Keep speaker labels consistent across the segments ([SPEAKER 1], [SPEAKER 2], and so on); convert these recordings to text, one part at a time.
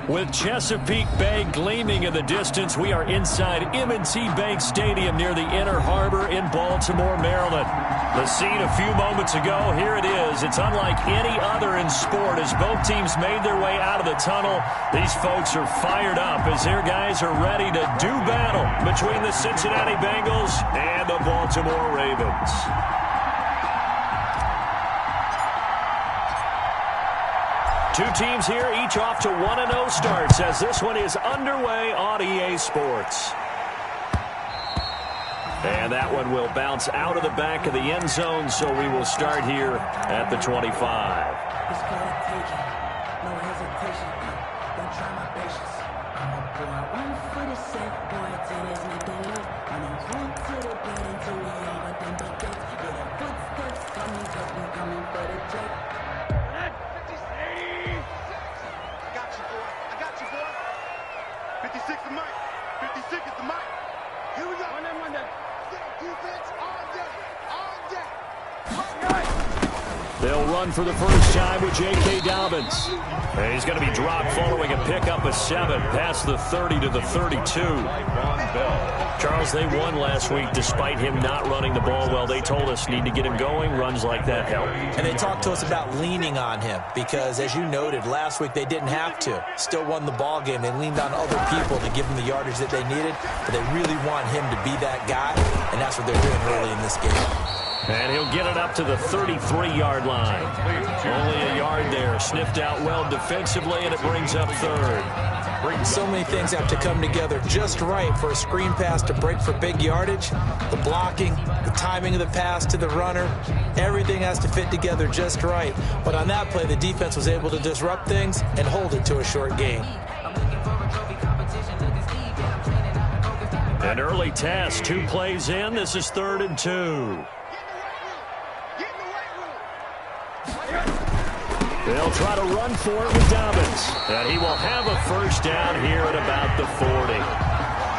[SPEAKER 1] With Chesapeake Bay gleaming in the distance, we are inside M&T Bank Stadium near the Inner Harbor in Baltimore, Maryland. The scene a few moments ago, here it is. It's unlike any other in sport as both teams made their way out of the tunnel. These folks are fired up as their guys are ready to do battle between the Cincinnati Bengals and the Baltimore Ravens. Two teams here, each off to 1-0 starts as this one is underway on EA Sports. And that one will bounce out of the back of the end zone, so we will start here at the 25. They'll run for the first time with J.K. Dobbins. And he's going to be dropped following a pickup of 7 past the 30 to the 32. Charles, they won last week despite him not running the ball well. They told us need to get him going. Runs like that help.
[SPEAKER 2] And they talked to us about leaning on him because, as you noted, last week they didn't have to. Still won the ball game. They leaned on other people to give them the yardage that they needed. But they really want him to be that guy, and that's what they're doing early in this game.
[SPEAKER 1] And he'll get it up to the 33-yard line. Only a yard there. Sniffed out well defensively, and it brings up third.
[SPEAKER 2] So many things have to come together just right for a screen pass to break for big yardage. The blocking, the timing of the pass to the runner, everything has to fit together just right. But on that play, the defense was able to disrupt things and hold it to a short gain.
[SPEAKER 1] An early test, 2 plays in. This is 3rd and 2. They'll try to run for it with Dobbins. And he will have a first down here at about the 40.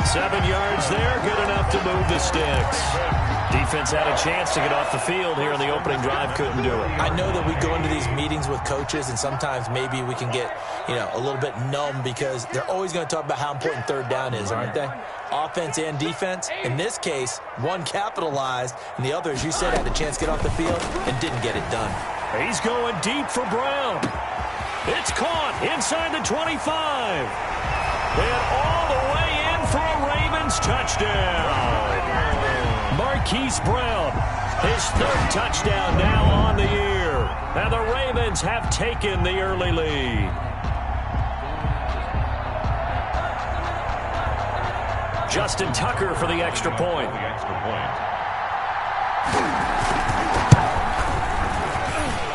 [SPEAKER 1] 7 yards there, good enough to move the sticks. Defense had a chance to get off the field here in the opening drive, couldn't do it.
[SPEAKER 2] I know that we go into these meetings with coaches, and sometimes maybe we can get, a little bit numb because they're always going to talk about how important 3rd down is, aren't they? Offense and defense. In this case, one capitalized, and the other, as you said, had a chance to get off the field and didn't get it done.
[SPEAKER 1] He's going deep for Brown. It's caught inside the 25. And all the way in for a Ravens touchdown. Marquise Brown, his 3rd touchdown now on the year. And the Ravens have taken the early lead. Justin Tucker for the extra point.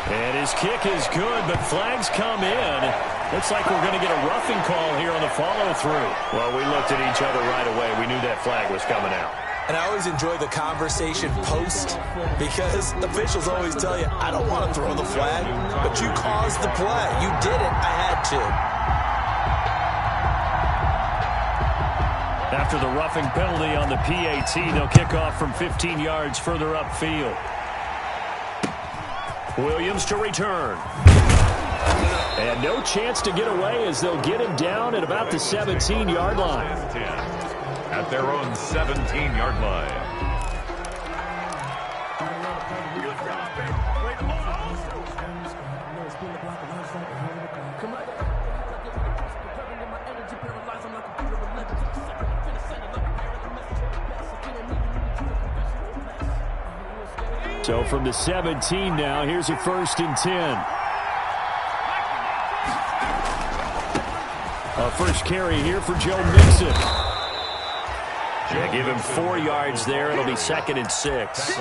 [SPEAKER 1] And his kick is good, but flags come in. Looks like we're going to get a roughing call here on the follow-through. Well, we looked at each other right away. We knew that flag was coming out.
[SPEAKER 2] And I always enjoy the conversation post because officials always tell you, I don't want to throw the flag, but you caused the play. You did it. I had to.
[SPEAKER 1] After the roughing penalty on the PAT, they'll kick off from 15 yards further upfield. Williams to return. And no chance to get away as they'll get him down at about the 17-yard line.
[SPEAKER 3] At their own 17-yard line.
[SPEAKER 1] So from the 17 now, here's a 1st and 10. A first carry here for Joe Mixon. They give him 4 yards there. It'll be 2nd and 6.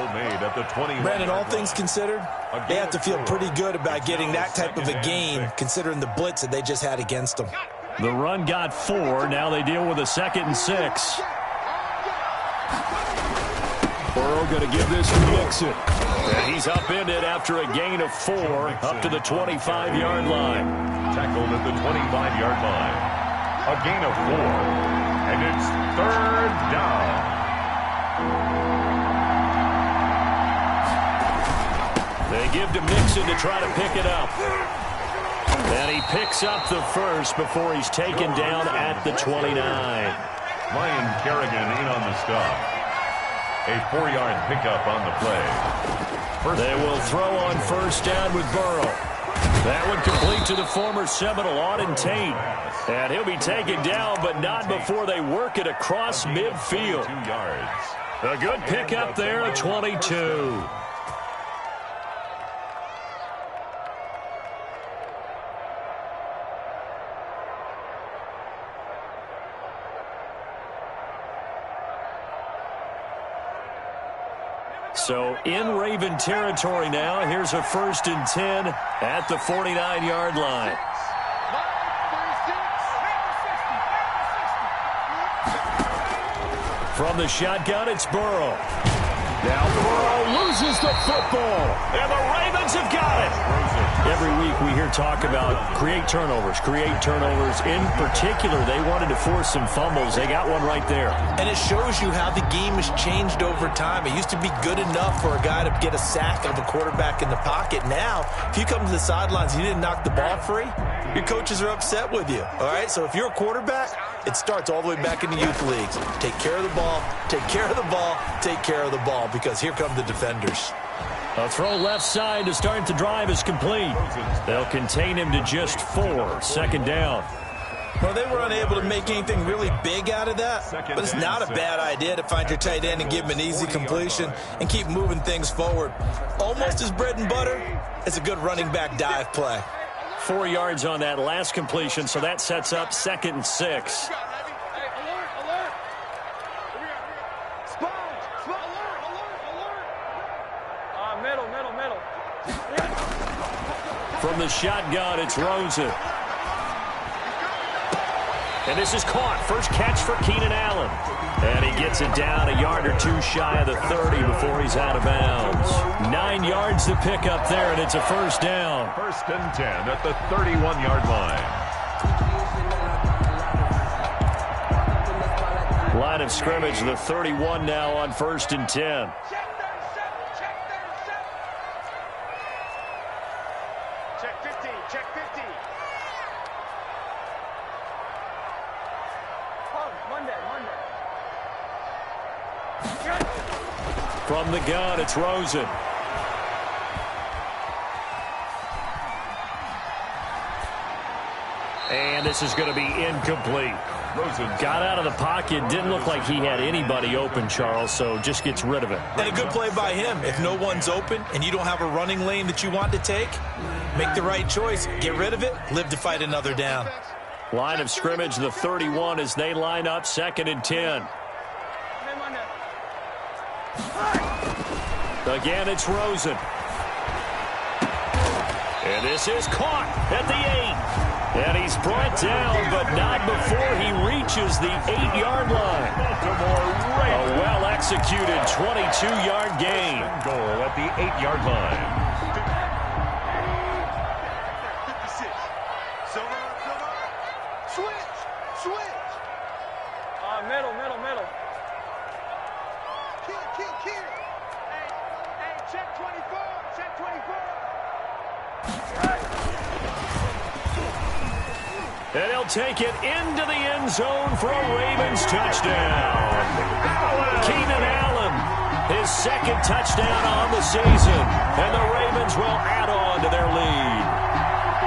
[SPEAKER 2] Brandon, all things considered, they have to feel pretty good about getting that type of a gain considering the blitz that they just had against them.
[SPEAKER 1] The run got 4. Now they deal with a 2nd and 6. Burrow going to give this to Mixon. And he's upended after a gain of 4 up to the 25-yard line.
[SPEAKER 3] Tackled at the 25-yard line. A gain of 4. And it's 3rd down.
[SPEAKER 1] They give to Mixon to try to pick it up. And he picks up the first before he's taken down at the 29.
[SPEAKER 3] Ryan Kerrigan in on the stop. A 4-yard pickup on the play.
[SPEAKER 1] They will throw on first down with Burrow. That one complete to the former Seminole, Auden Tate. And he'll be taken down, but not before they work it across midfield.
[SPEAKER 3] 2 yards.
[SPEAKER 1] A good pickup there at 22. So in Raven territory now. Here's a 1st and 10 at the 49-yard line. From the shotgun, it's Burrow. Now Burrow loses the football, and the Ravens have got it. Every week we hear talk about create turnovers. In particular, they wanted to force some fumbles. They got one right there.
[SPEAKER 2] And it shows you how the game has changed over time. It used to be good enough for a guy to get a sack of a quarterback in the pocket. Now, if you come to the sidelines and you didn't knock the ball free, your coaches are upset with you. All right? So if you're a quarterback, it starts all the way back in the youth leagues. Take care of the ball, take care of the ball, take care of the ball, because here come the defenders.
[SPEAKER 1] A throw left side to start the drive is complete. They'll contain him to just 4. 2nd down.
[SPEAKER 2] Well, they were unable to make anything really big out of that, but it's not a bad idea to find your tight end and give him an easy completion and keep moving things forward. Almost as bread and butter as a good running back dive play.
[SPEAKER 1] 4 yards on that last completion, so that sets up 2nd and 6. From the shotgun, it's Rosen. And this is caught. First catch for Keenan Allen. And he gets it down a yard or 2 shy of the 30 before he's out of bounds. 9 yards to pick up there, and it's a 1st down.
[SPEAKER 3] 1st and 10 at the 31-yard line.
[SPEAKER 1] Line of scrimmage, the 31 now on 1st and 10. From the gun, it's Rosen. And this is going to be incomplete.
[SPEAKER 3] Rosen
[SPEAKER 1] got out of the pocket. Didn't look like he had anybody open, Charles, so just gets rid of it.
[SPEAKER 2] And a good play by him. If no one's open and you don't have a running lane that you want to take, make the right choice. Get rid of it. Live to fight another down.
[SPEAKER 1] Line of scrimmage, the 31 as they line up 2nd and 10. Again, it's Rosen. And this is caught at the 8. And he's brought down, but not before he reaches the 8-yard line. A well-executed 22-yard gain.
[SPEAKER 3] Goal at the 8-yard line.
[SPEAKER 4] Middle. Kill. Hey, check 24.
[SPEAKER 1] And he'll take it into the end zone for a Ravens touchdown. Keenan Allen, his 2nd touchdown on the season. And the Ravens will add on to their lead.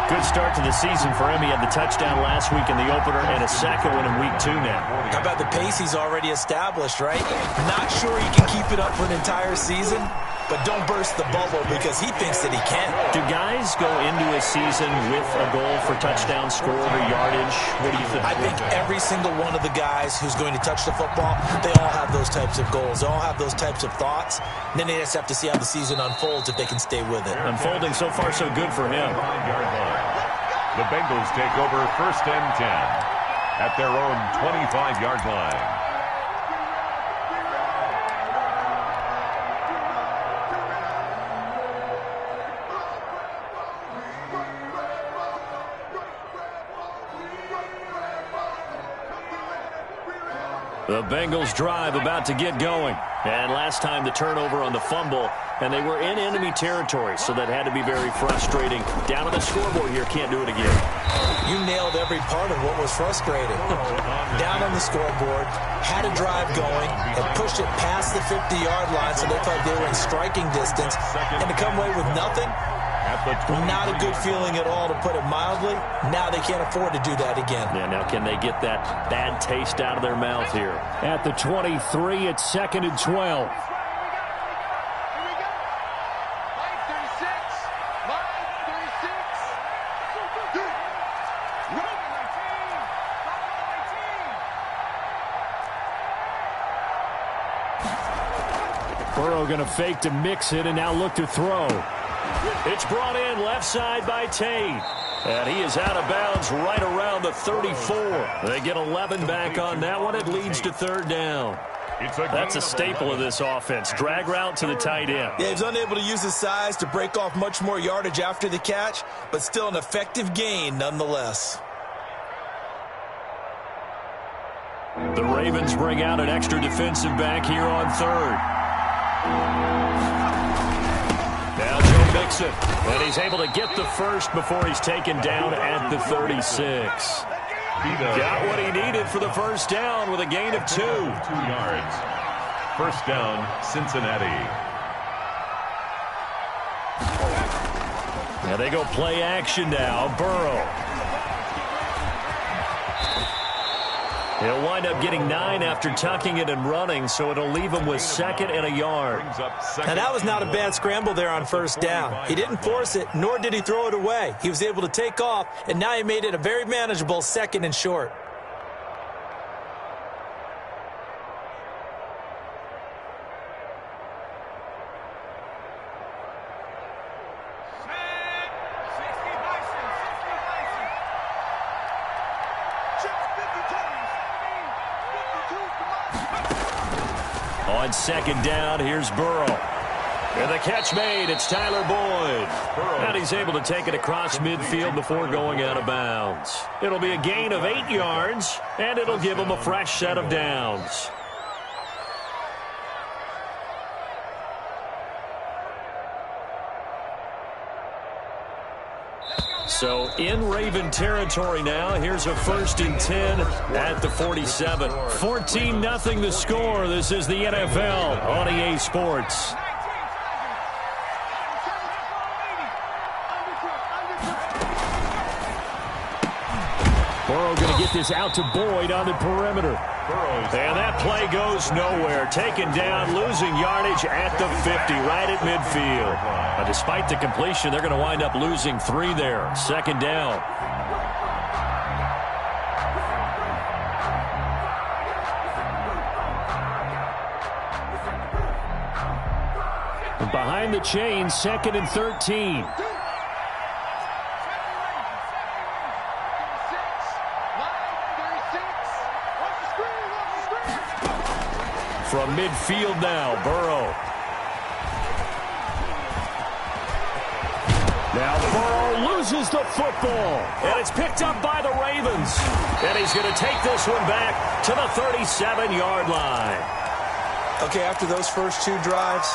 [SPEAKER 1] Good start to the season for him. He had the touchdown last week in the opener and a 2nd one in week 2 now.
[SPEAKER 2] How about the pace he's already established, right? Not sure he can keep it up for an entire season, but don't burst the bubble because he thinks that he can.
[SPEAKER 1] Do guys go into a season with a goal for touchdown score or yardage? What do you think?
[SPEAKER 2] I think every single one of the guys who's going to touch the football, they all have those types of goals. They all have those types of thoughts. And then they just have to see how the season unfolds if they can stay with it.
[SPEAKER 1] Unfolding so far so good for him.
[SPEAKER 3] The Bengals take over 1st and 10 at their own 25-yard line.
[SPEAKER 1] The Bengals drive about to get going. And last time the turnover on the fumble, and they were in enemy territory, so that had to be very frustrating. Down on the scoreboard here, can't do it again.
[SPEAKER 2] You nailed every part of what was frustrating. Down on the scoreboard, had a drive going, and pushed it past the 50-yard line so they thought they were in striking distance, and to come away with nothing, not a good feeling at all, to put it mildly. Now they can't afford to do that again.
[SPEAKER 1] Yeah, now can they get that bad taste out of their mouth here? At the 23, it's 2nd and 12. Burrow going to fake to mix it and now look to throw. It's brought in left side by Tate. And he is out of bounds right around the 34. They get 11 back on that one. It leads to 3rd down. That's a staple of this offense. Drag route to the tight end.
[SPEAKER 2] Yeah, he's unable to use his size to break off much more yardage after the catch, but still an effective gain nonetheless.
[SPEAKER 1] The Ravens bring out an extra defensive back here on 3rd. Now Joe Mixon, and he's able to get the first before he's taken down at the 36. Got what he needed for the first down with a gain of 2.
[SPEAKER 3] 2 yards. First down, Cincinnati.
[SPEAKER 1] Now they go play action now. Burrow. He'll wind up getting 9 after tucking it and running, so it'll leave him with 2nd and a yard.
[SPEAKER 2] Now that was not a bad scramble there on first down. He didn't force it, nor did he throw it away. He was able to take off, and now he made it a very manageable 2nd and short.
[SPEAKER 1] On 2nd down, here's Burrow. And the catch made. It's Tyler Boyd. And he's able to take it across midfield before going out of bounds. It'll be a gain of 8 yards, and it'll give him a fresh set of downs. So in Raven territory now. Here's a 1st and 10 at the 47. 14-0 the score. This is the NFL on EA Sports. Burrow going to get this out to Boyd on the perimeter. And that play goes nowhere. Taken down, losing yardage at the 50, right at midfield. Despite the completion, they're going to wind up losing 3 there. 2nd down. And behind the chains, 2nd and 13. From midfield now, Burrow. Now Burrow loses the football. And it's picked up by the Ravens. And he's going to take this one back to the 37-yard line.
[SPEAKER 2] Okay, after those first 2 drives,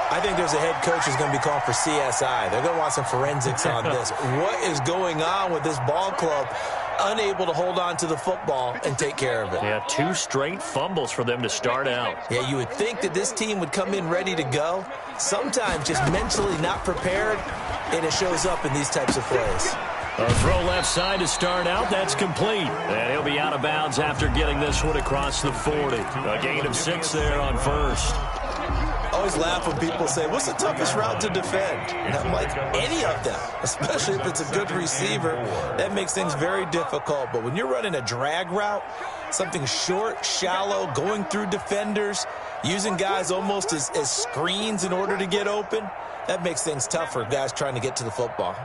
[SPEAKER 2] I think there's a head coach who's going to be calling for CSI. They're going to want some forensics on this. What is going on with this ball club? Unable to hold on to the football and take care of it.
[SPEAKER 1] Yeah, 2 straight fumbles for them to start out.
[SPEAKER 2] Yeah, you would think that this team would come in ready to go. Sometimes just mentally not prepared, and it shows up in these types of plays.
[SPEAKER 1] A throw left side to start out. That's complete. And he'll be out of bounds after getting this one across the 40. A gain of 6 there on 1st.
[SPEAKER 2] I always laugh when people say, what's the toughest route to defend? And I'm like, any of them, especially if it's a good receiver. That makes things very difficult. But when you're running a drag route, something short, shallow, going through defenders, using guys almost as screens in order to get open, that makes things tough for guys trying to get to the football.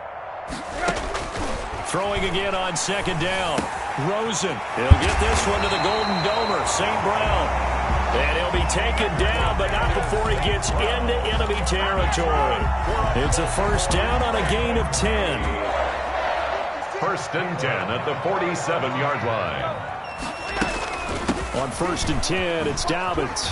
[SPEAKER 1] Throwing again on 2nd down. Rosen. He'll get this one to the Golden Domer, St. Brown. And he'll be taken down, but not before he gets into enemy territory. It's a 1st down on a gain of 10.
[SPEAKER 3] 1st and 10 at the 47-yard line.
[SPEAKER 1] On 1st and 10, it's Dobbins.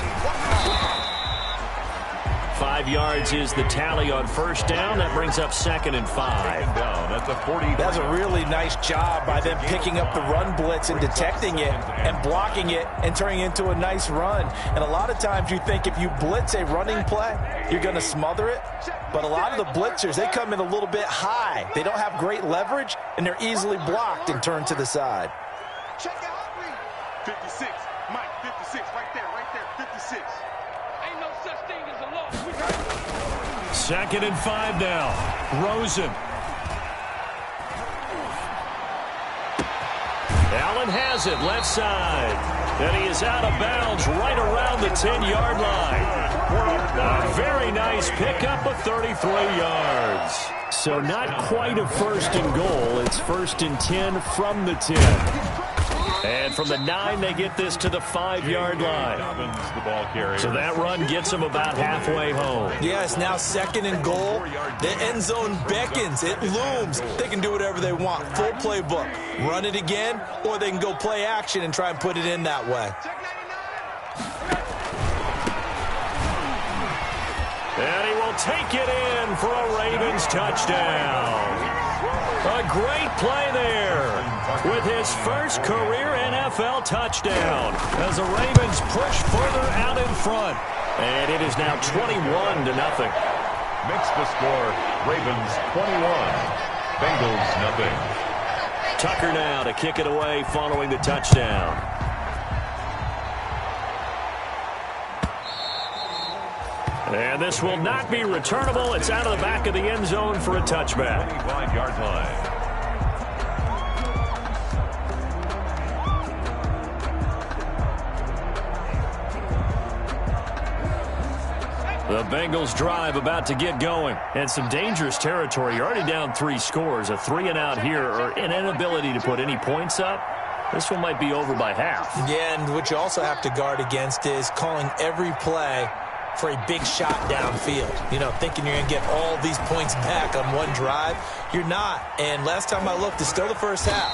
[SPEAKER 1] 5 yards is the tally on 1st down. That brings up 2nd and 5.
[SPEAKER 3] That's a 40.
[SPEAKER 2] That's a really nice job by them picking up the run blitz and detecting it and blocking it and turning it into a nice run. And a lot of times you think if you blitz a running play, you're going to smother it. But a lot of the blitzers, they come in a little bit high. They don't have great leverage, and they're easily blocked and turned to the side.
[SPEAKER 4] Check out 56. Mike, 56. Right there, 56. Ain't no such thing as a loss.
[SPEAKER 1] 2nd and 5 now. Rosen. Allen has it, left side. And he is out of bounds right around the 10-yard line. A very nice pickup of 33 yards. So not quite a 1st and goal. It's 1st and 10 from the 10. And from the 9, they get this to the 5-yard line.
[SPEAKER 3] The ball carrier.
[SPEAKER 1] So that run gets them about halfway home.
[SPEAKER 2] Yeah, it's now 2nd and goal. The end zone beckons. It looms. They can do whatever they want. Full playbook. Run it again, or they can go play action and try and put it in that way.
[SPEAKER 1] And he will take it in for a Ravens touchdown. A great play there with his first career NFL touchdown as the Ravens push further out in front. And it is now 21-0.
[SPEAKER 3] Makes the score Ravens 21, Bengals nothing.
[SPEAKER 1] Tucker now to kick it away following the touchdown. And this will not be returnable. It's out of the back of the end zone for a touchback.
[SPEAKER 3] 25-yard line.
[SPEAKER 1] The Bengals drive about to get going. And some dangerous territory. You're already down 3 scores. A 3-and-out here or an inability to put any points up. This one might be over by half.
[SPEAKER 2] Yeah, and what you also have to guard against is calling every play for a big shot downfield. You know, thinking you're going to get all these points back on one drive. You're not. And last time I looked, it's still the first half.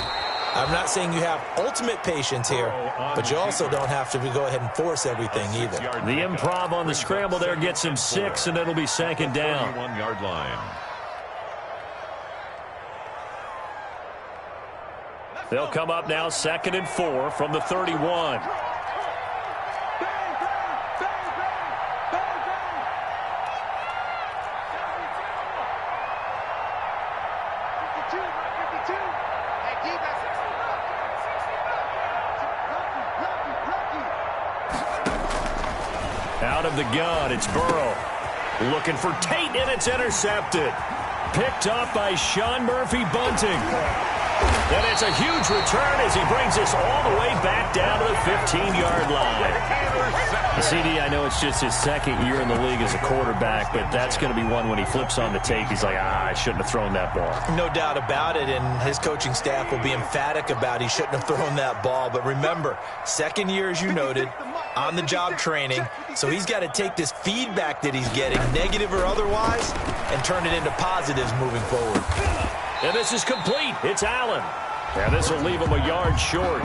[SPEAKER 2] I'm not saying you have ultimate patience here, but you also don't have to go ahead and force everything either.
[SPEAKER 1] The improv on the scramble there gets him 6, and it'll be 2nd down.
[SPEAKER 3] 31-yard line.
[SPEAKER 1] They'll come up now 2nd and 4 from the 31. Out of the gun, it's Burrow. Looking for Tate, and it's intercepted. Picked off by Sean Murphy-Bunting. And it's a huge return as he brings us all the way back down to the 15-yard line. CD, I know it's just his 2nd year in the league as a quarterback, but that's going to be one when he flips on the tape. He's like, I shouldn't have thrown that ball.
[SPEAKER 2] No doubt about it, and his coaching staff will be emphatic about he shouldn't have thrown that ball. But remember, 2nd year, as you noted, on-the-job training, so he's got to take this feedback that he's getting, negative or otherwise, and turn it into positives moving forward.
[SPEAKER 1] And this is complete. It's Allen. And this will leave him a yard short.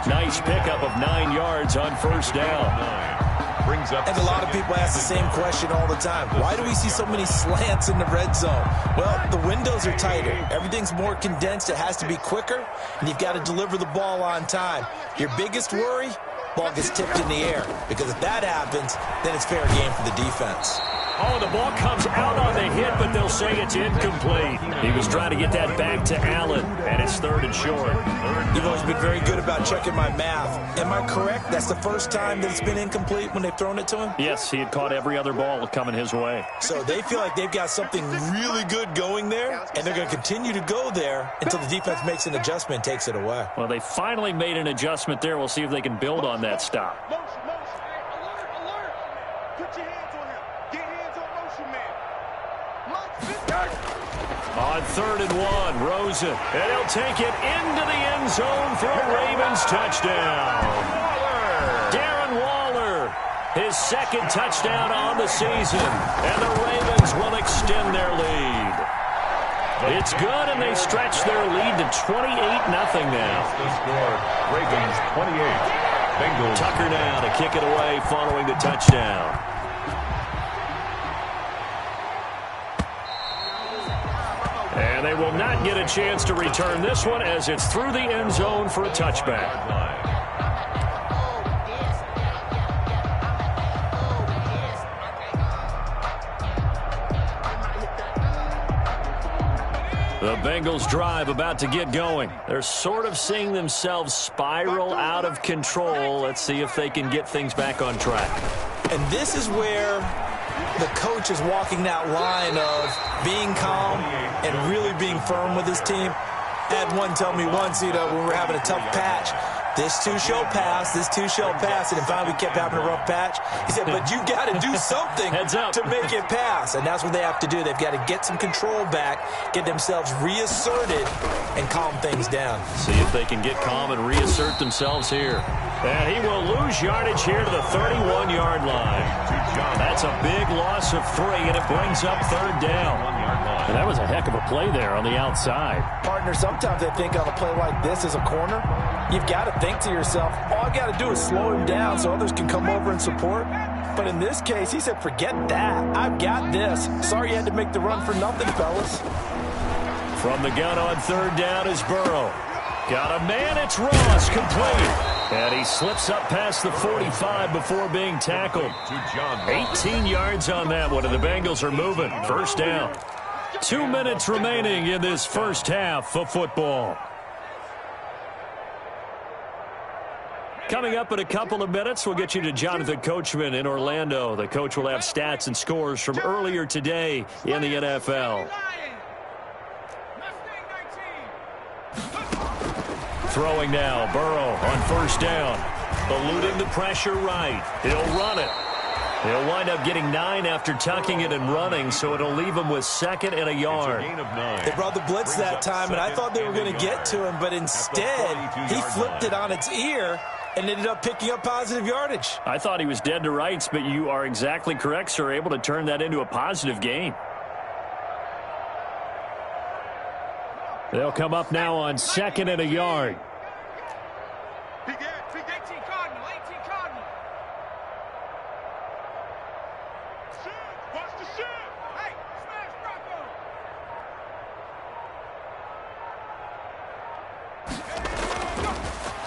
[SPEAKER 1] Nice pickup of 9 yards on 1st down.
[SPEAKER 3] Brings up
[SPEAKER 2] And a lot of people ask the same question all the time. Why do we see so many slants in the red zone? Well, the windows are tighter. Everything's more condensed. It has to be quicker, and you've got to deliver the ball on time. Your biggest worry? Ball gets tipped in the air, because if that happens, then it's fair game for the defense.
[SPEAKER 1] Oh, the ball comes out on the hit, but they'll say it's incomplete. He was trying to get that back to Allen, and it's 3rd and short.
[SPEAKER 2] You've always been very good about checking my math. Am I correct? That's the first time that it's been incomplete when they've thrown it to him?
[SPEAKER 1] Yes, he had caught every other ball coming his way.
[SPEAKER 2] So they feel like they've got something really good going there, and they're going to continue to go there until the defense makes an adjustment and takes it away.
[SPEAKER 1] Well, they finally made an adjustment there. We'll see if they can build on that stop.
[SPEAKER 4] Motion. Alert, alert. Put your hands on him. Get hands on motion, man.
[SPEAKER 1] On 3rd and 1, Rosen. And he'll take it into the end zone for a Ravens touchdown. Darren Waller, his 2nd touchdown on the season. And the Ravens will extend their lead. It's good, and they stretch their lead to 28-0 now.
[SPEAKER 3] The score, Ravens 28, Bengals.
[SPEAKER 1] Tucker now to kick it away following the touchdown. And they will not get a chance to return this one as it's through the end zone for a touchback. The Bengals drive about to get going. They're sort of seeing themselves spiral out of control. Let's see if they can get things back on track.
[SPEAKER 2] And this is where the coach is walking that line of being calm and really being firm with his team. I had one tell me once, when we were having a tough patch, this too shall pass, this too shall pass. And finally we kept having a rough patch. He said, but you got to do something to make it pass. And that's what they have to do. They've got to get some control back, get themselves reasserted, and calm things down.
[SPEAKER 1] See if they can get calm and reassert themselves here. And he will lose yardage here to the 31-yard line. That's a big loss of 3, and it brings up third down. And that was a heck of a play there on the outside.
[SPEAKER 2] Partner, sometimes I think on a play like this as a corner, you've got to think to yourself, all I've got to do is slow him down so others can come over and support. But in this case, he said, forget that. I've got this. Sorry you had to make the run for nothing, fellas.
[SPEAKER 1] From the gun on third down is Burrow. Got a man, it's Ross, complete. And he slips up past the 45 before being tackled. 18 yards on that one, and the Bengals are moving. First down. 2 minutes remaining in this first half of football. Coming up in a couple of minutes, we'll get you to Jonathan Coachman in Orlando. The coach will have stats and scores from earlier today in the NFL. Throwing now, Burrow on first down. Eluding the pressure right. He'll run it. He'll wind up getting 9 after tucking it and running, so it'll leave him with 2nd and a yard.
[SPEAKER 2] They brought the blitz that time, and I thought they were going to get to him, but instead he flipped it on its ear and ended up picking up positive yardage.
[SPEAKER 1] I thought he was dead to rights, but you are exactly correct, sir. Able to turn that into a positive gain. They'll come up now on 2nd and a yard.
[SPEAKER 4] Big 18 Cardinal, 18 Cardinal. Watch the shit. Hey, smash Bronco.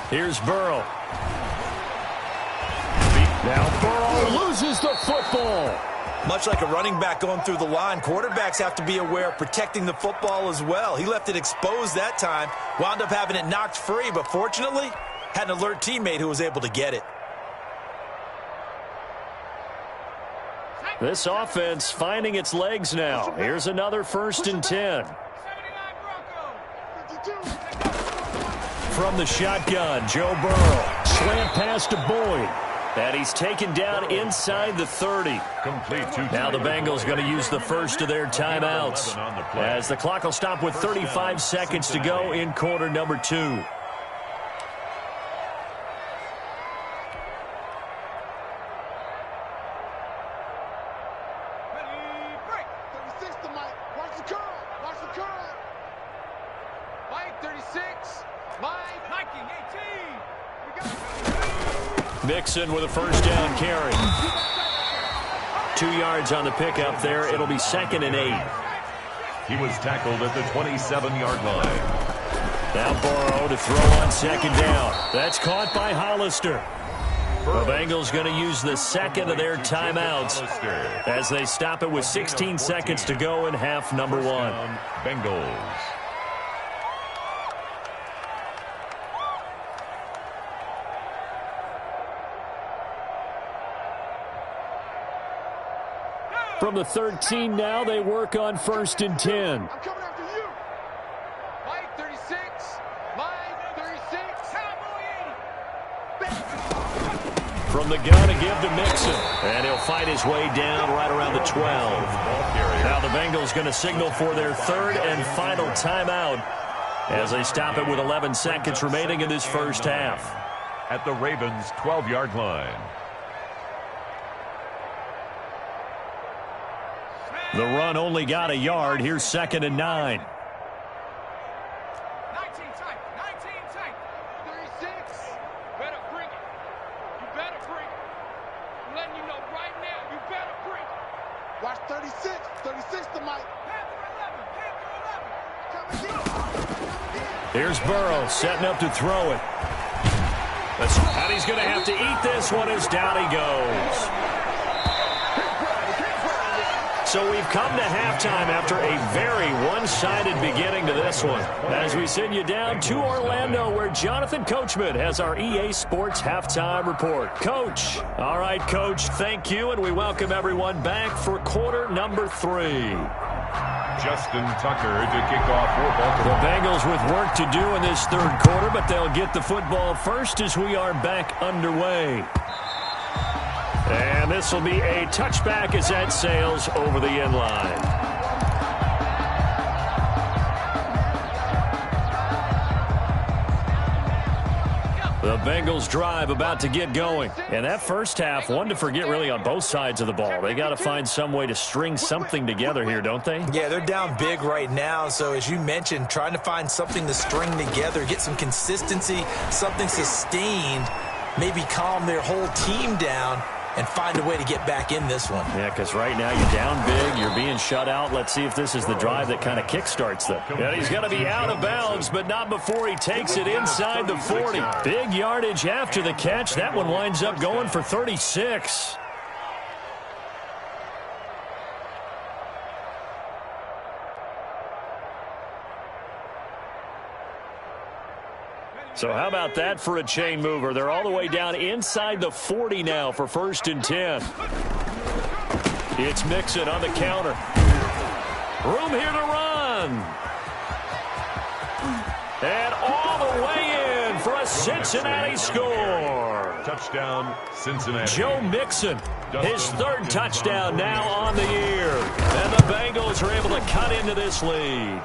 [SPEAKER 1] Here's Burrow. Now Burrow loses the football.
[SPEAKER 2] Much like a running back going through the line, quarterbacks have to be aware of protecting the football as well. He left it exposed that time, wound up having it knocked free, but fortunately had an alert teammate who was able to get it.
[SPEAKER 1] This offense finding its legs now. Here's another 1st and 10. From the shotgun, Joe Burrow. Slant pass to Boyd. And he's taken down inside the 30. Now the Bengals going to use the first of their timeouts, as the clock will stop with 35 seconds to go in quarter number 2. Mixon with a first down carry. 2 yards on the pickup there. It'll be 2nd and 8.
[SPEAKER 3] He was tackled at the 27-yard line.
[SPEAKER 1] Now Burrow to throw on 2nd down. That's caught by Hollister. The Bengals going to use the 2nd of their timeouts as they stop it with 16 seconds to go in half number 1.
[SPEAKER 3] Bengals.
[SPEAKER 1] From the 13 now, they work on 1st and 10.
[SPEAKER 4] I'm coming after you. Mike 36. Mike 36.
[SPEAKER 1] From the gun to give to Mixon. And he'll fight his way down right around the 12. Now the Bengals going to signal for their 3rd and final timeout as they stop it with 11 seconds remaining in this first half.
[SPEAKER 3] At the Ravens' 12-yard line.
[SPEAKER 1] The run only got a yard. Here's 2nd and 9.
[SPEAKER 4] 19 tight. 19 tight. 36. Better bring it. Watch 36. 36 to Mike.
[SPEAKER 1] Here's Burrow setting up to throw it. And he's going to have to eat this one as down he goes. So we've come to halftime after a very one-sided beginning to this one. As we send you down to Orlando, where Jonathan Coachman has our EA Sports Halftime Report. Coach. All right, Coach, thank you, and we welcome everyone back for quarter number 3.
[SPEAKER 3] Justin Tucker to kick off for Baltimore.
[SPEAKER 1] The Bengals with work to do in this third quarter, but they'll get the football first as we are back underway. And this will be a touchback as that sails over the end line. The Bengals drive about to get going. And that first half, one to forget really on both sides of the ball. They got to find some way to string something together here, don't they?
[SPEAKER 2] Yeah, they're down big right now. So as you mentioned, trying to find something to string together, get some consistency, something sustained, maybe calm their whole team down and find a way to get back in this one.
[SPEAKER 1] Yeah, because right now you're down big, you're being shut out. Let's see if this is the drive that kind of kickstarts them. And he's going to be out of bounds, but not before he takes it inside the 40. Big yardage after the catch. That one winds up going for 36. So how about that for a chain mover? They're all the way down inside the 40 now for 1st and 10. It's Mixon on the counter. Room here to run. And all the way in for a Cincinnati score.
[SPEAKER 3] Touchdown, Cincinnati.
[SPEAKER 1] Joe Mixon, his 3rd touchdown now on the year. And the Bengals are able to cut into this lead.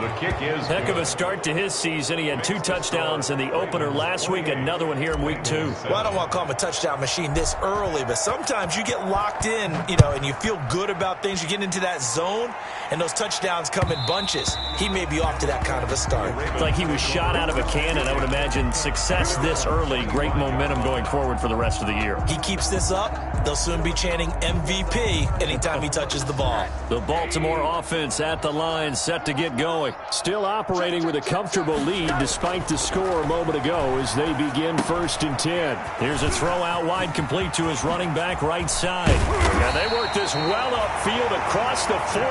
[SPEAKER 3] The kick is
[SPEAKER 1] heck of a start to his season. He had 2 touchdowns in the opener last week, another one here in week 2.
[SPEAKER 2] Well, I don't want to call him a touchdown machine this early, but sometimes you get locked in, and you feel good about things. You get into that zone, and those touchdowns come in bunches. He may be off to that kind of a start.
[SPEAKER 1] It's like he was shot out of a cannon. I would imagine success this early, great momentum going forward for the rest of the year.
[SPEAKER 2] He keeps this up, they'll soon be chanting MVP anytime he touches the ball.
[SPEAKER 1] The Baltimore offense at the line, set to get going. Still operating with a comfortable lead despite the score a moment ago as they begin 1st and 10. Here's a throw out wide, complete to his running back right side. And they work this well upfield across the 45.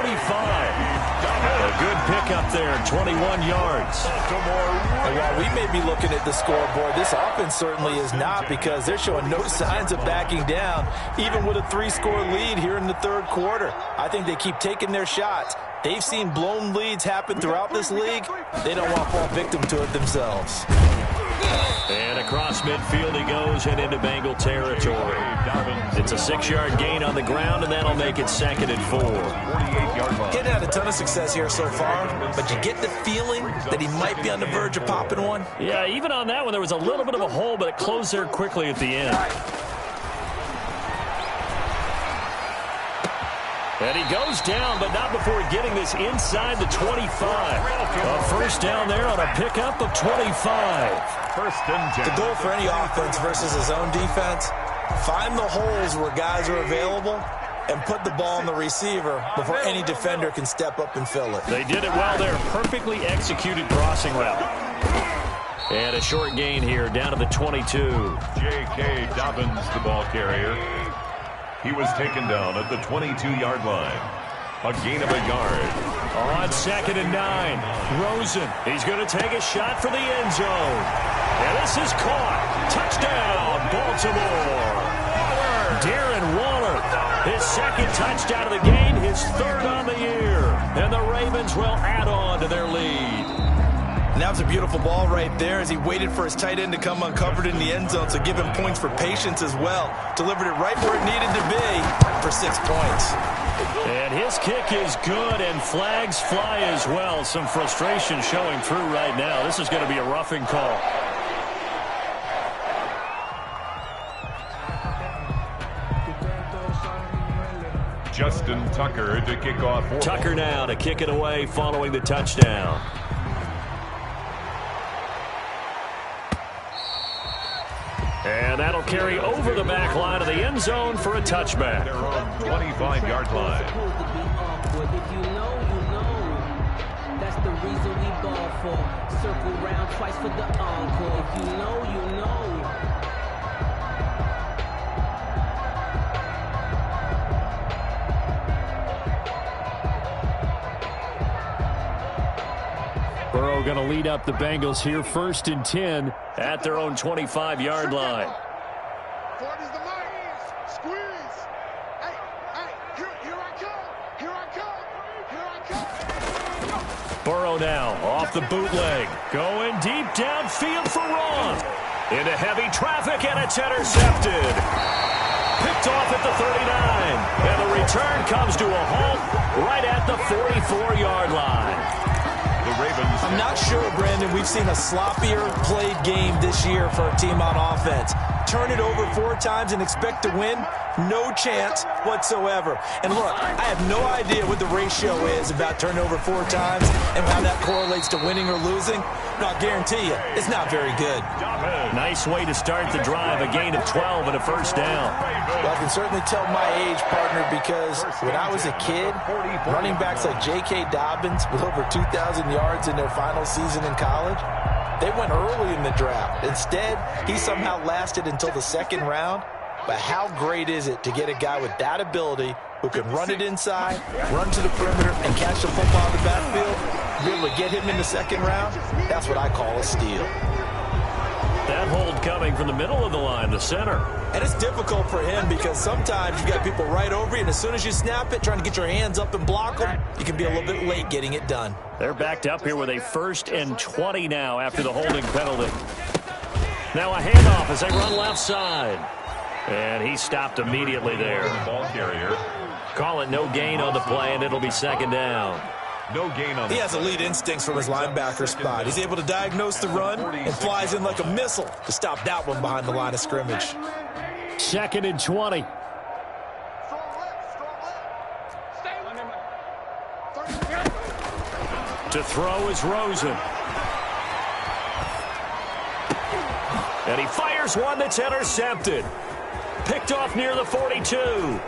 [SPEAKER 1] A good pickup there, 21 yards.
[SPEAKER 2] And while we may be looking at the scoreboard, this offense certainly is not, because they're showing no signs of backing down, even with a 3-score lead here in the 3rd quarter. I think they keep taking their shots. They've seen blown leads happen throughout this league. They don't want to fall victim to it themselves.
[SPEAKER 1] And across midfield he goes and into Bengal territory. It's a 6-yard gain on the ground, and that'll make it 2nd and 4.
[SPEAKER 2] Getting had a ton of success here so far, but you get the feeling that he might be on the verge of popping one.
[SPEAKER 1] Yeah, even on that one, there was a little bit of a hole, but it closed there quickly at the end. And he goes down, but not before getting this inside the 25. A 1st down there on a pickup of 25.
[SPEAKER 3] 1st and 10.
[SPEAKER 2] The goal for any offense versus his own defense, find the holes where guys are available and put the ball on the receiver before any defender can step up and fill it.
[SPEAKER 1] They did it well there. Perfectly executed crossing route. And a short gain here down to the 22.
[SPEAKER 3] J.K. Dobbins, the ball carrier. He was taken down at the 22-yard line. A gain of a yard.
[SPEAKER 1] On 2nd and 9. Rosen. He's going to take a shot for the end zone. And this is caught. Touchdown, Baltimore. Darren Waller. His 2nd touchdown of the game. His 3rd on the year. And the Ravens will add on to their lead.
[SPEAKER 2] And that was a beautiful ball right there as he waited for his tight end to come uncovered in the end zone, so give him points for patience as well. Delivered it right where it needed to be for 6 points.
[SPEAKER 1] And his kick is good, and flags fly as well. Some frustration showing through right now. This is going to be a roughing call.
[SPEAKER 3] Justin Tucker to kick off.
[SPEAKER 1] Tucker now to kick it away following the touchdown. And And that'll carry over the back line of the end zone for a touchback.
[SPEAKER 3] Their own 25-yard line.
[SPEAKER 5] If you know, you know. That's the reason we ball for. Circle round twice for the encore. If you know, you know.
[SPEAKER 1] Burrow going to lead up the Bengals here, 1st and 10 at their own 25-yard line.
[SPEAKER 4] 40's the mark. Squeeze. Hey, here I come. Here I come.
[SPEAKER 1] Burrow now off the bootleg. Going deep downfield for Ron. Into heavy traffic, and it's intercepted. Picked off at the 39. And the return comes to a halt right at the 44-yard line.
[SPEAKER 2] I'm not sure, Brandon, we've seen a sloppier played game this year for a team on offense. Turn it over 4 times and expect to win? No chance whatsoever. And look, I have no idea what the ratio is about turning over 4 times and how that correlates to winning or losing. But I'll guarantee you, it's not very good.
[SPEAKER 1] Nice way to start the drive, a gain of 12 and a first down.
[SPEAKER 2] Well, I can certainly tell my age, partner, because when I was a kid, running backs like J.K. Dobbins with over 2,000 yards in their final season in college, they went early in the draft. Instead, he somehow lasted until the 2nd round. But how great is it to get a guy with that ability who can run it inside, run to the perimeter, and catch the football in the backfield? Be able to get him in the 2nd round? That's what I call a steal.
[SPEAKER 1] That hold coming from the middle of the line, the center.
[SPEAKER 2] And it's difficult for him because sometimes you got people right over you, and as soon as you snap it, trying to get your hands up and block them, you can be a little bit late getting it done.
[SPEAKER 1] They're backed up here with a 1st and 20 now after the holding penalty. Now a handoff as they run left side. And he stopped immediately there.
[SPEAKER 3] Ball carrier.
[SPEAKER 1] Call it no gain on the play, and it'll be 2nd down.
[SPEAKER 3] No gain on the
[SPEAKER 2] He has elite instincts from his linebacker spot. He's able to diagnose the run and flies in like a missile to stop that one behind the line of scrimmage.
[SPEAKER 1] 2nd and 20. To throw is Rosen. And he fires one that's intercepted. Picked off near the 42.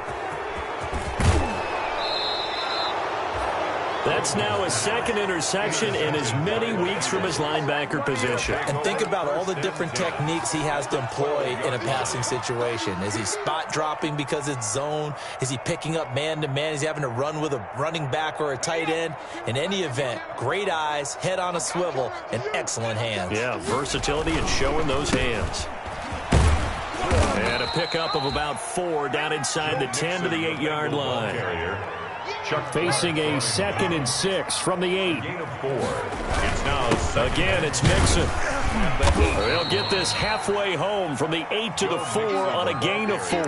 [SPEAKER 1] That's now a 2nd interception in as many weeks from his linebacker position.
[SPEAKER 2] And think about all the different techniques he has to employ in a passing situation. Is he spot dropping because it's zone? Is he picking up man-to-man? Is he having to run with a running back or a tight end? In any event, great eyes, head on a swivel, and excellent hands.
[SPEAKER 1] Yeah, versatility and showing those hands. And a pickup of about 4 down inside the 10 to the 8-yard line. Facing a 2nd and 6 from the 8.
[SPEAKER 3] gain of 4. It's now
[SPEAKER 1] Again, it's Mixon. They'll get this halfway home from the 8 to the 4 on a gain of 4.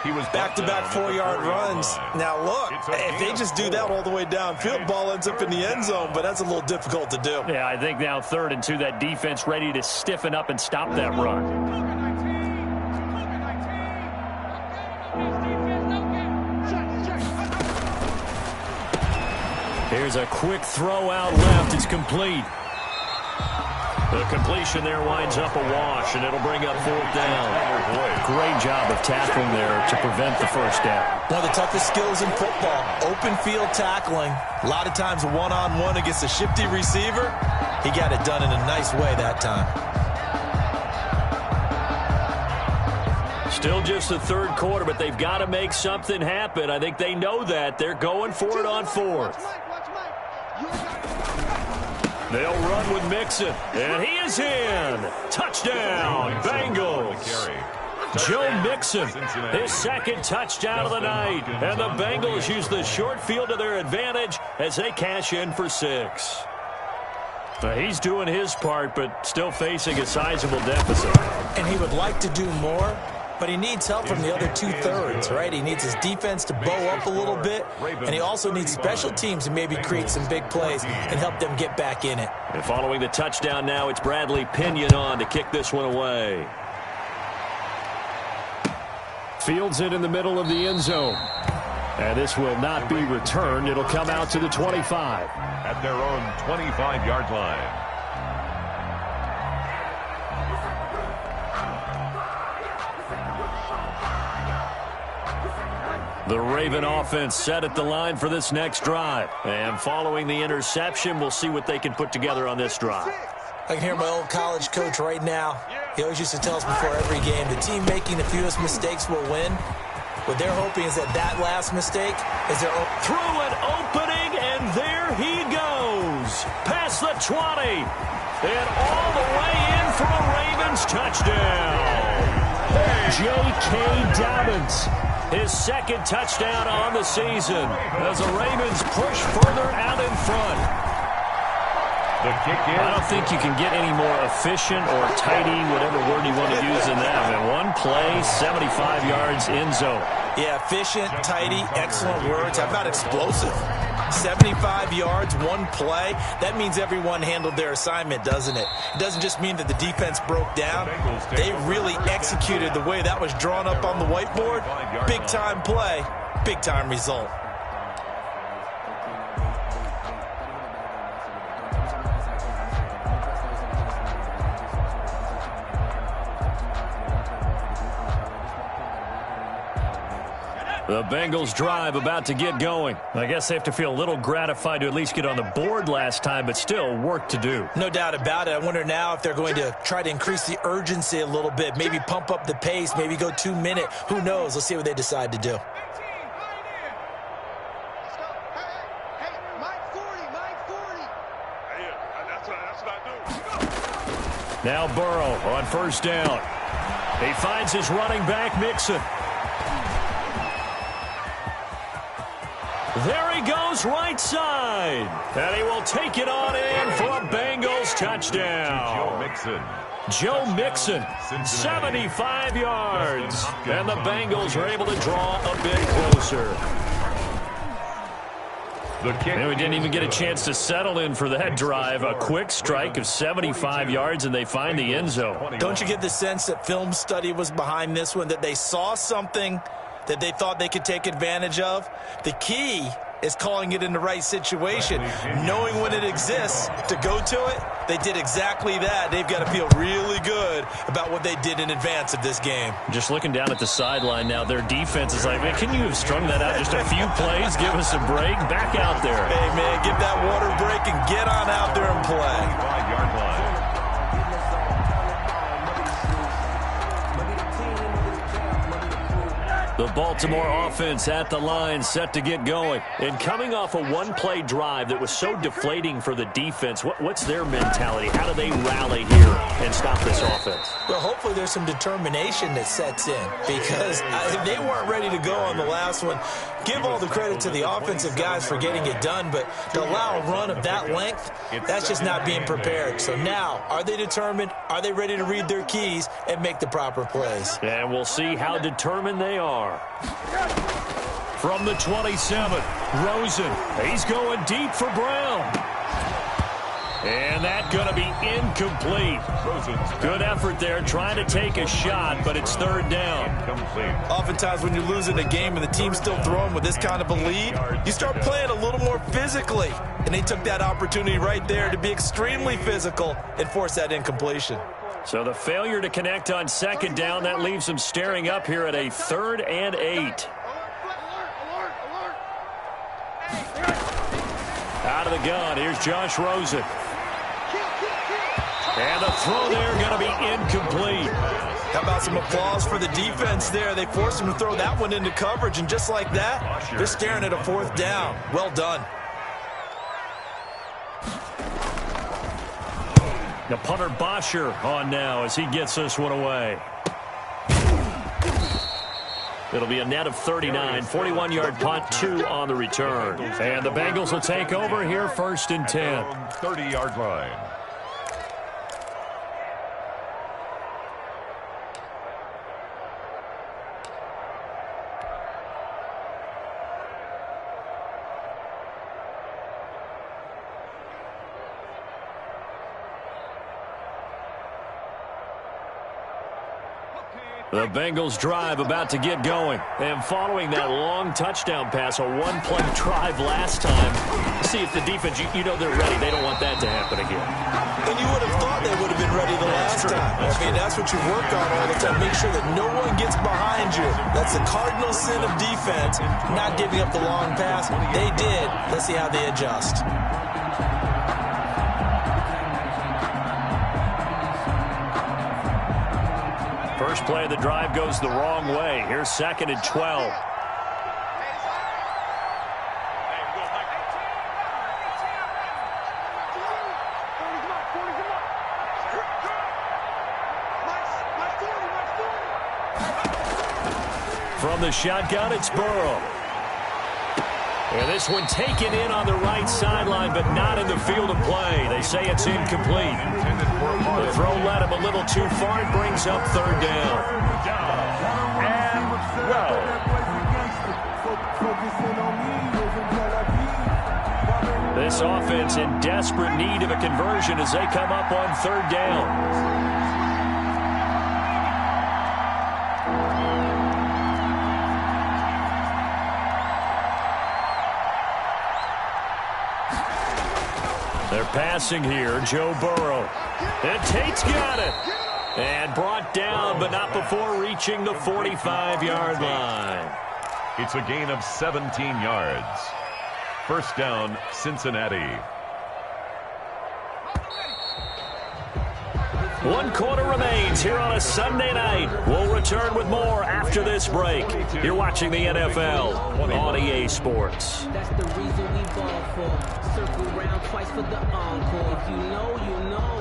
[SPEAKER 3] He was
[SPEAKER 2] Back-to-back 4-yard runs. Now, look, if they just do that all the way downfield, ball ends up in the end zone, but that's a little difficult to do.
[SPEAKER 1] Yeah, I think now 3rd and 2, that defense ready to stiffen up and stop that run. Here's a quick throw out left. It's complete. The completion there winds up a wash, and it'll bring up 4th down. Great job of tackling there to prevent the first down.
[SPEAKER 2] One of the toughest skills in football, open field tackling. A lot of times one-on-one against a shifty receiver. He got it done in a nice way that time.
[SPEAKER 1] Still just the 3rd quarter, but they've got to make something happen. I think they know that. They're going for it on 4th. They'll run with Mixon, and he is in. Touchdown, Bengals. Joe Mixon, his 2nd touchdown of the night. And the Bengals use the short field to their advantage as they cash in for 6. He's doing his part, but still facing a sizable deficit.
[SPEAKER 2] And he would like to do more, but he needs help from the other 2/3, right? He needs his defense to bow up a little bit, and he also needs special teams to maybe create some big plays and help them get back in it.
[SPEAKER 1] And following the touchdown now, it's Bradley Pinion on to kick this one away. Fields it in the middle of the end zone. And this will not be returned. It'll come out to the 25.
[SPEAKER 3] At their own 25-yard line.
[SPEAKER 1] The Raven offense set at the line for this next drive. And following the interception, we'll see what they can put together on this drive.
[SPEAKER 2] I can hear my old college coach right now. He always used to tell us before every game, the team making the fewest mistakes will win. What they're hoping is that last mistake is their own.
[SPEAKER 1] Through an opening, and there he goes. Past the 20. And all the way in for a Ravens touchdown. J.K. Dobbins. His second touchdown on the season as the Ravens push further out in front.
[SPEAKER 3] The kick in.
[SPEAKER 1] I don't think you can get any more efficient or tidy, whatever word you want to use in that. I mean, one play, 75 yards in zone.
[SPEAKER 2] Yeah, efficient, tidy, excellent words. How about explosive? 75 yards, one play. That means everyone handled their assignment, doesn't it? It doesn't just mean that the defense broke down. They really executed the way that was drawn up on the whiteboard. Big-time play, big-time result.
[SPEAKER 1] The Bengals drive about to get going. I guess they have to feel a little gratified to at least get on the board last time, but still work to do.
[SPEAKER 2] No doubt about it. I wonder now if they're going to try to increase the urgency a little bit, maybe pump up the pace, maybe go 2 minute. Who knows? Let's see what they decide to do.
[SPEAKER 1] Now Burrow on first down. He finds his running back, Mixon. There he goes, right side. And he will take it on in for a Bengals touchdown. Joe Mixon, 75 yards. And the Bengals are able to draw a bit closer. And we didn't even get a chance to settle in for that drive. A quick strike of 75 yards, and they find the end zone.
[SPEAKER 2] Don't you get the sense that film study was behind this one, that they saw something that they thought they could take advantage of? The key is calling it in the right situation, knowing when it exists to go to it. They did exactly that. They've got to feel really good about what they did in advance of this game.
[SPEAKER 1] Just looking down at the sideline now, their defense is like, man, can you have strung that out just a few plays? Give us a break. Back out there.
[SPEAKER 2] Hey, man, give that water break and get on out there and play.
[SPEAKER 3] 5-yard line.
[SPEAKER 1] The Baltimore offense at the line, set to get going. And coming off a one-play drive that was so deflating for the defense, what's their mentality? How do they rally here and stop this offense?
[SPEAKER 2] Well, hopefully there's some determination that sets in, because if they weren't ready to go on the last one, give all the credit to the offensive guys for getting it done, but to allow a run of that length, that's just not being prepared. So now, are they determined? Are they ready to read their keys and make the proper plays?
[SPEAKER 1] And we'll see how determined they are. From the 27, Rosen. He's going deep for Brown. And that's going to be incomplete. Good effort there, trying to take a shot, but it's third down.
[SPEAKER 2] Oftentimes when you're losing a game and the team's still throwing with this kind of a lead, you start playing a little more physically. And they took that opportunity right there to be extremely physical and force that incompletion.
[SPEAKER 1] So the failure to connect on second down, that leaves them staring up here at a 3rd and 8. Out of the gun, here's Josh Rosen. And the throw there going to be incomplete.
[SPEAKER 2] How about some applause for the defense there? They forced him to throw that one into coverage, and just like that, they're staring at a 4th down. Well done.
[SPEAKER 1] The punter Bosher on now as he gets this one away. It'll be a net of 39, 41-yard punt, 2 on the return. And the Bengals will take over here, 1st and 10.
[SPEAKER 3] 30-yard line.
[SPEAKER 1] The Bengals drive about to get going. And following that long touchdown pass, a one-play drive last time. See if the defense, you know they're ready. They don't want that to happen again.
[SPEAKER 2] And you would have thought they would have been getting ready the last time. I mean, that's what you work on all the time. Make sure that no one gets behind you. That's the cardinal sin of defense, not giving up the long pass. They did. Let's see how they adjust.
[SPEAKER 1] First play of the drive goes the wrong way. Here's 2nd and 12. From the shotgun, it's Burrow. And this one taken in on the right sideline, but not in the field of play. They say it's incomplete. The throw led him a little too far. It brings up 3rd down.
[SPEAKER 3] And well.
[SPEAKER 1] This offense in desperate need of a conversion as they come up on 3rd down. They're passing here, Joe Burrow. And Tate's got it. And brought down, but not before reaching the 45-yard line.
[SPEAKER 3] It's a gain of 17 yards. First down, Cincinnati.
[SPEAKER 1] 1 quarter remains here on a Sunday night. We'll return with more after this break. You're watching the NFL on EA Sports.
[SPEAKER 5] That's the reason we ball for. Circle round twice for the encore. If you know, you know.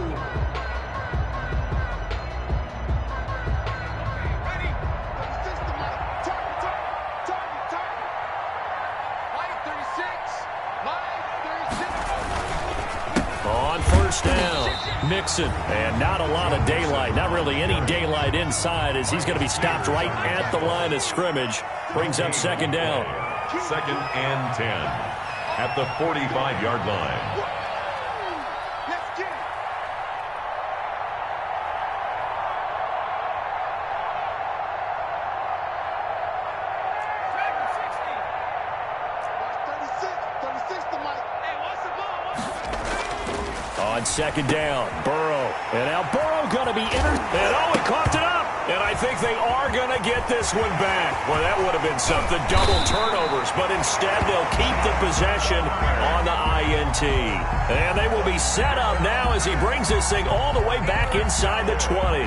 [SPEAKER 1] On first down, Mixon. And not a lot of daylight. Not really any daylight inside as he's going to be stopped right at the line of scrimmage. Brings up 2nd down.
[SPEAKER 3] 2nd and 10 at the 45-yard line.
[SPEAKER 4] Let's get it.
[SPEAKER 1] On 2nd down, Burrow. And now Burrow going to be entered. And oh, he coughed it up. And I think they are going to get this one back. Well, that would have been something. Double turnovers. But instead, they'll keep the possession on the INT. And they will be set up now as he brings this thing all the way back inside the 20.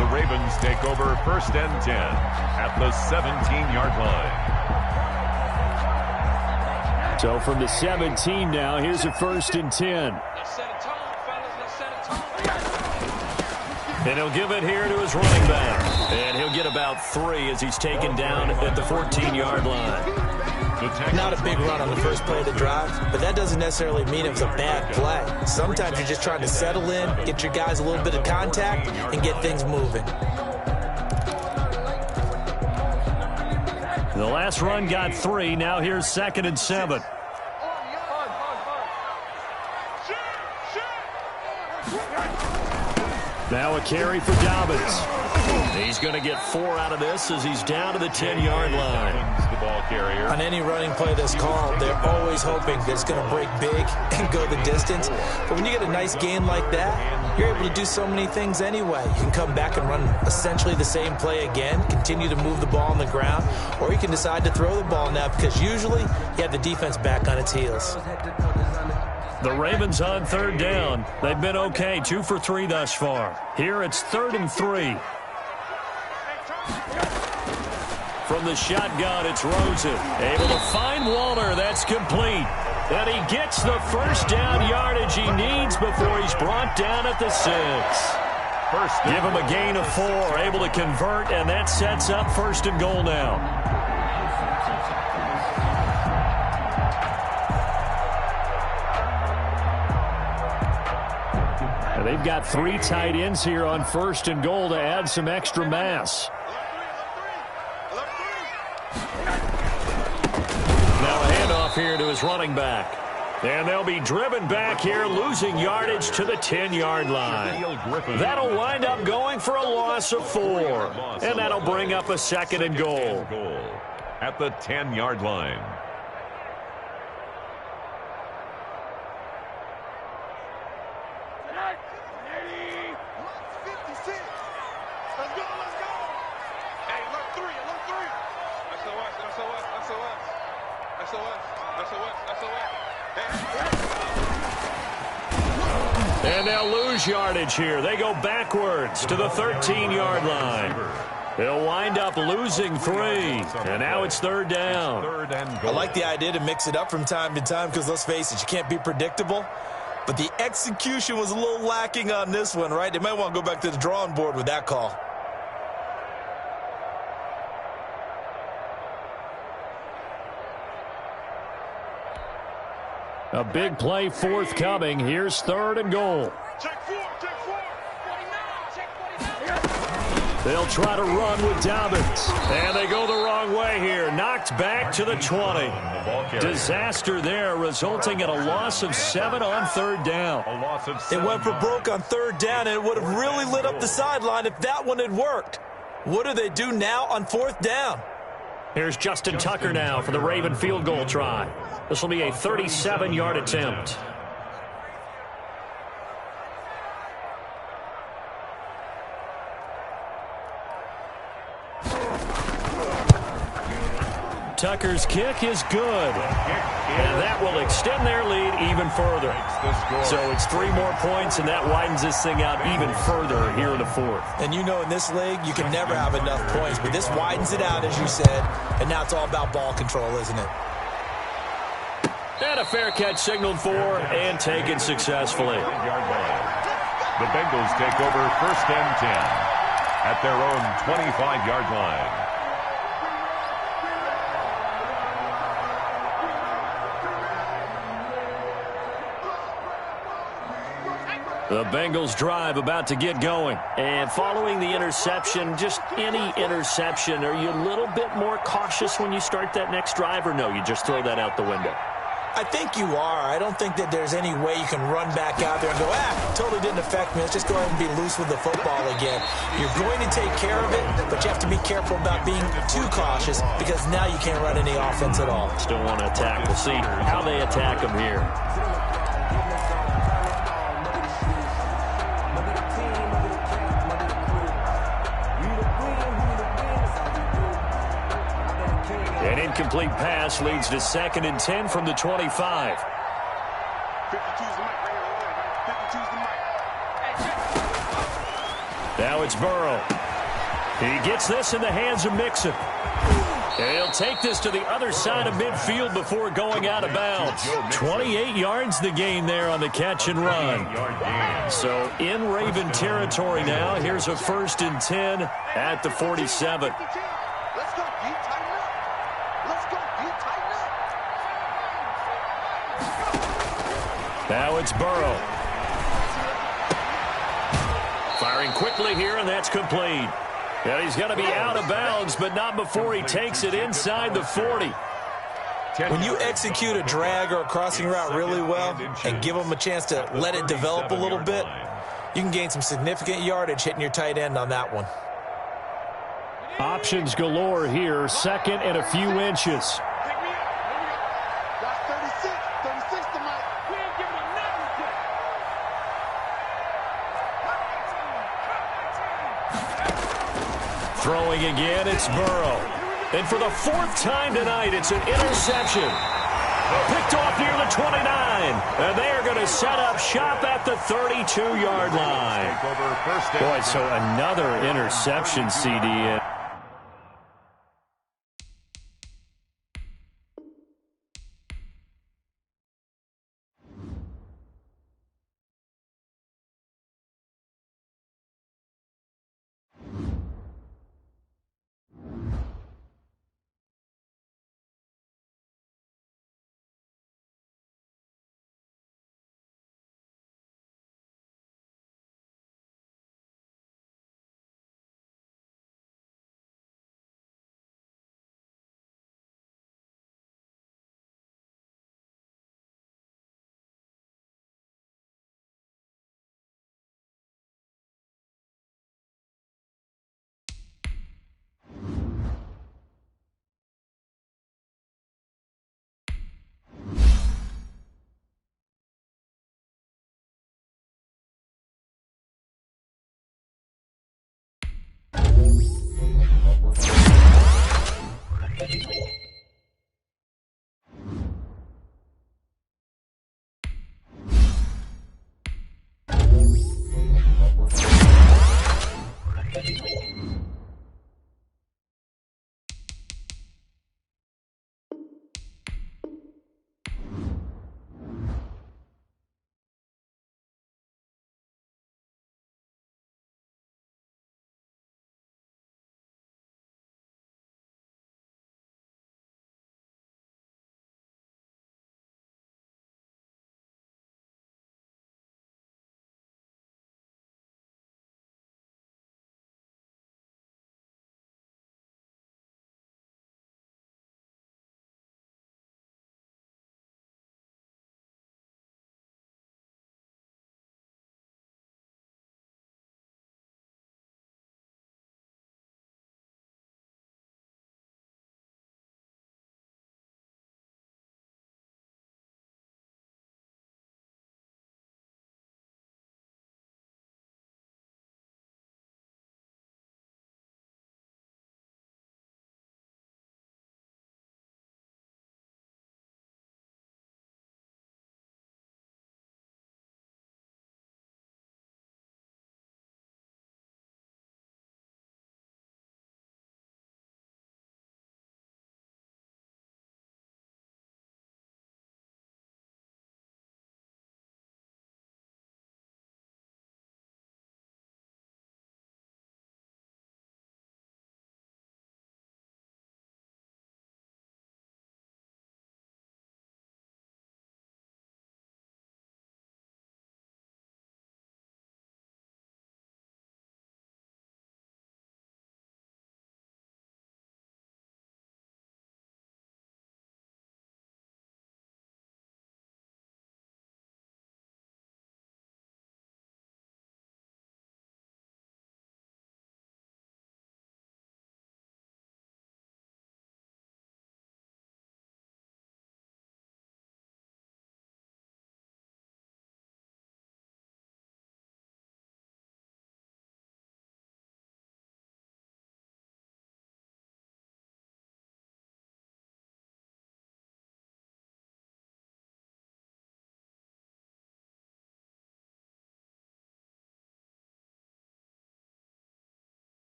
[SPEAKER 3] The Ravens take over 1st and 10 at the 17-yard line.
[SPEAKER 1] So from the 17 now, here's a 1st and 10. And he'll give it here to his running back. And he'll get about 3 as he's taken down at the 14-yard line.
[SPEAKER 2] Not a big run on the first play of the drive, but that doesn't necessarily mean it was a bad play. Sometimes you're just trying to settle in, get your guys a little bit of contact, and get things moving.
[SPEAKER 1] The last run got 3. Now here's 2nd and 7. Now a carry for Dobbins. He's going to get 4 out of this as he's down to the 10-yard line.
[SPEAKER 3] The ball carrier.
[SPEAKER 2] On any running play that's called, they're always hoping that it's going to break big and go the distance. But when you get a nice gain like that, you're able to do so many things anyway. You can come back and run essentially the same play again, continue to move the ball on the ground, or you can decide to throw the ball now because usually you have the defense back on its heels.
[SPEAKER 1] The Ravens on 3rd down. They've been okay, 2 for 3 thus far. Here it's 3rd and 3. From the shotgun, it's Rosen. Able to find Waller. That's complete. And he gets the first down yardage he needs before he's brought down at the 6. Give him a gain of 4. Able to convert, and that sets up 1st and goal now. They've got 3 tight ends here on 1st and goal to add some extra mass. Now a handoff here to his running back. And they'll be driven back here, losing yardage to the 10-yard line. That'll wind up going for a loss of 4. And that'll bring up a 2nd and goal.
[SPEAKER 3] At the 10-yard line.
[SPEAKER 1] And they'll lose yardage here. They go backwards to the 13-yard line. They'll wind up losing 3. And now it's 3rd down.
[SPEAKER 2] I like the idea to mix it up from time to time because, let's face it, you can't be predictable. But the execution was a little lacking on this one, right? They might want to go back to the drawing board with that call.
[SPEAKER 1] A big play forthcoming. Here's 3rd and goal. They'll try to run with Dobbins. And they go the wrong way here. Knocked back to the 20. Disaster there, resulting in a loss of 7 on 3rd down.
[SPEAKER 2] It went for broke on 3rd down, and it would have really lit up the sideline if that one had worked. What do they do now on 4th down?
[SPEAKER 1] Here's Justin Tucker now for the Raven field goal try. This will be a 37-yard attempt. Tucker's kick is good. And that will extend their lead even further. So it's 3 more points, and that widens this thing out even further here in the 4th.
[SPEAKER 2] And you know, in this league, you can never have enough points. But this widens it out, as you said. And now it's all about ball control, isn't it?
[SPEAKER 1] And a fair catch signaled for and taken successfully.
[SPEAKER 3] The Bengals take over 1st and 10 at their own 25-yard line.
[SPEAKER 1] The Bengals drive about to get going. And following the interception, just any interception, are you a little bit more cautious when you start that next drive, or no, you just throw that out the window?
[SPEAKER 2] I think you are. I don't think that there's any way you can run back out there and go, totally didn't affect me. Let's just go ahead and be loose with the football again. You're going to take care of it, but you have to be careful about being too cautious because now you can't run any offense at all.
[SPEAKER 1] Still want to attack. We'll see how they attack them here. An incomplete pass leads to 2nd and 10 from the 25. Now it's Burrow. He gets this in the hands of Mixon. And he'll take this to the other side of midfield before going out of bounds. 28 yards the gain there on the catch and run. So in Raven territory now. Here's a 1st and 10 at the 47. Now it's Burrow. Firing quickly here, and that's complete. And he's going to be out of bounds, but not before he takes it inside the 40.
[SPEAKER 2] When you execute a drag or a crossing route really well and give them a chance to let it develop a little bit, you can gain some significant yardage hitting your tight end on that one.
[SPEAKER 1] Options galore here, 2nd and a few inches. Throwing again, it's Burrow. And for the 4th time tonight, it's an interception. Picked off near the 29. And they are going to set up shop at the 32-yard line. Boy, so another interception, CD.